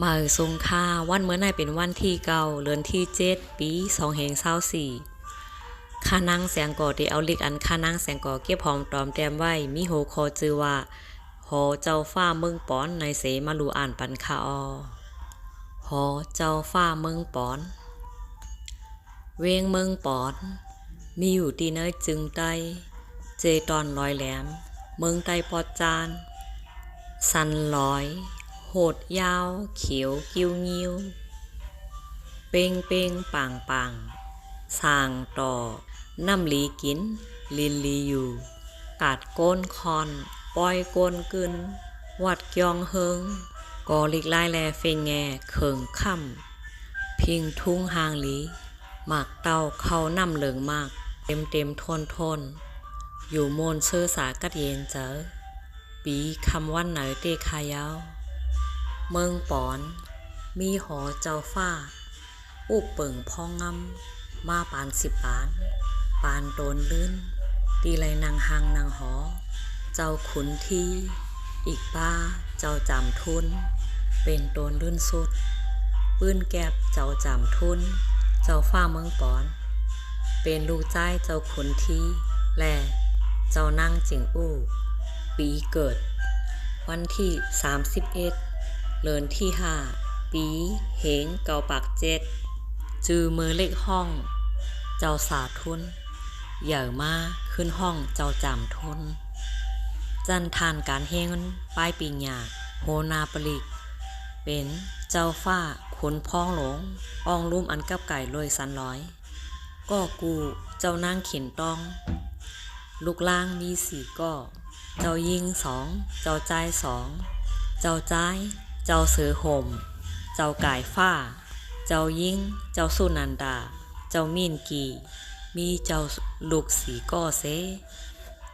มาสงค่าวันเมื่อไหร่เป็นวันที่9 เดือนที่7 ปี2524ค่านั่งแสงก่อที่เอาลิกอันค่านั่งแสงก่อเก็บหอมตอมแต้มไว้มีโหคอจือว่าหอเจ้าฟ้าเมืองปอนในเสมาลูอ่านปันคาออหอเจ้าฟ้าเมืองปอนเวงเมืองปอนมีอยู่ที่เนยจึงใต้เจตอนลอยแหลมเมืองใต้ปอดจานสันลอยโหดยาวเขียวกิ้วงิ้วเป้งเป้งป่างป่างสร้างต่อน้ำลีกินลินลีอยู่กาดโกนคอนปอยโกนกึนวัดยองเฮิงกอลิกไล่แลเฟงแงเขิงค่ำพิงทุ่งหางลีหมากเต้าเข้าน้ำเหลืองมากเต็มเต็มทนทนอยู่โมนเชื่อสากัดเย็นเจอปีคำวันไหนเตคายาวเมืองปอนมีหอเจ้าฟ้าอุบเปิ่งพองงำมาปาน10 ปานปานโดนลื่นตีไรนางหังนางหอเจ้าขุนทีอีกป้าเจ้าจำทุนเป็นโดนลื่นสุดปื้นแก็บเจ้าจำทุนเจ้าฟ้าเมืองปอนเป็นลูกใจเจ้าขุนทีและเจ้านั่งจิงอู้ปีเกิดวันที่31 เดือนที่5 ปีเหงเกาปาก7จือมือเล็กห้องเจ้าสาทุนใหญ่มาขึ้นห้องเจ้าจำทุนจันทานการเฮงป้ายปีหยาโฮนาปลิกเป็นเจ้าฟ้าขุนพ้องหลงอองลุ่มอันกับไก่ลอยสันร้อยก็กูเจ้านางเข็นต้องลูกล่างมี4ก็เจ้ายิง2เจ้าใจ2เจ้าใจเจ้าเสือห่มเจ้าก่ายฟ้าเจ้ายิงเจ้าสุนันดาเจ้ามีนกีมีเจ้าลูกสีก้อเซ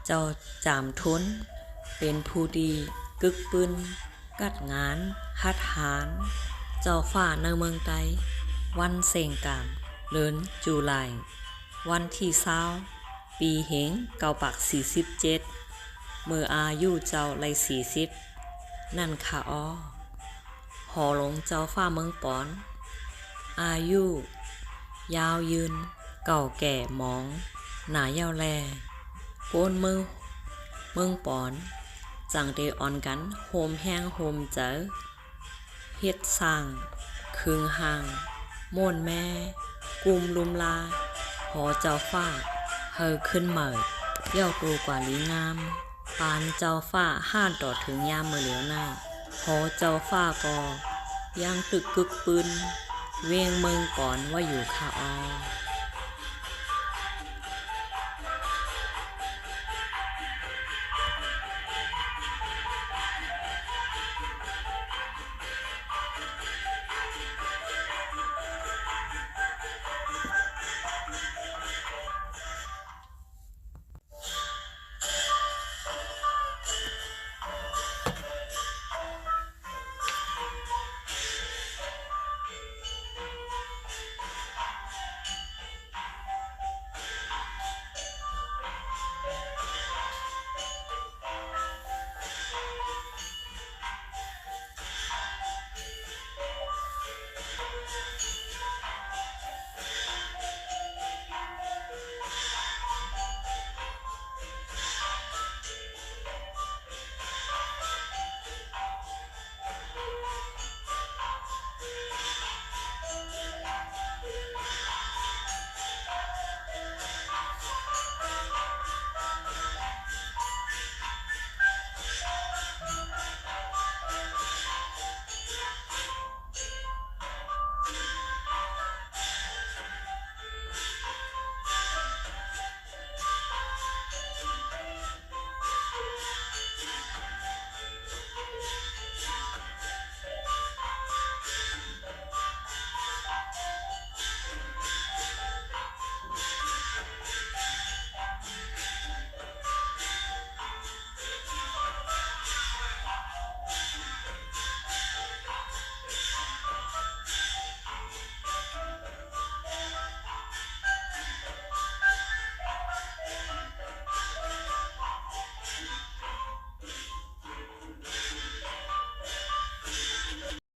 เจ้าจามทุนเป็นผู้ดีกึกปืนกัดงานฮัดหานเจ้าฟ้าในเมืองไต้วันเสงกามเดือนจุลายวันที่20ปีเหงเกาปัก47เมื่ออายุเจ้าไล40นั่นค่ะอ้อหอหลงเจ้าฟ้าเมืองปอนอายุยาวยืนเก่าแก่หมองหนายาวแลโกนมือเมืองปอนจังเดออนกันโฮมแห้งโฮมเจอเฮ็ดสร้างคืงห่างโม่นแม่กุมลุมลาหอเจ้าฟ้าเฮอขึ้นเหมิดเย่าตูกว่าลีงามปานเจ้าฟ้าห้านต่อถึงยามมือเหลียวหน้าหอเจ้าฟ้าก็ยังตึกกึกปืนเวียงเมืองก่อนว่าอยู่คาออ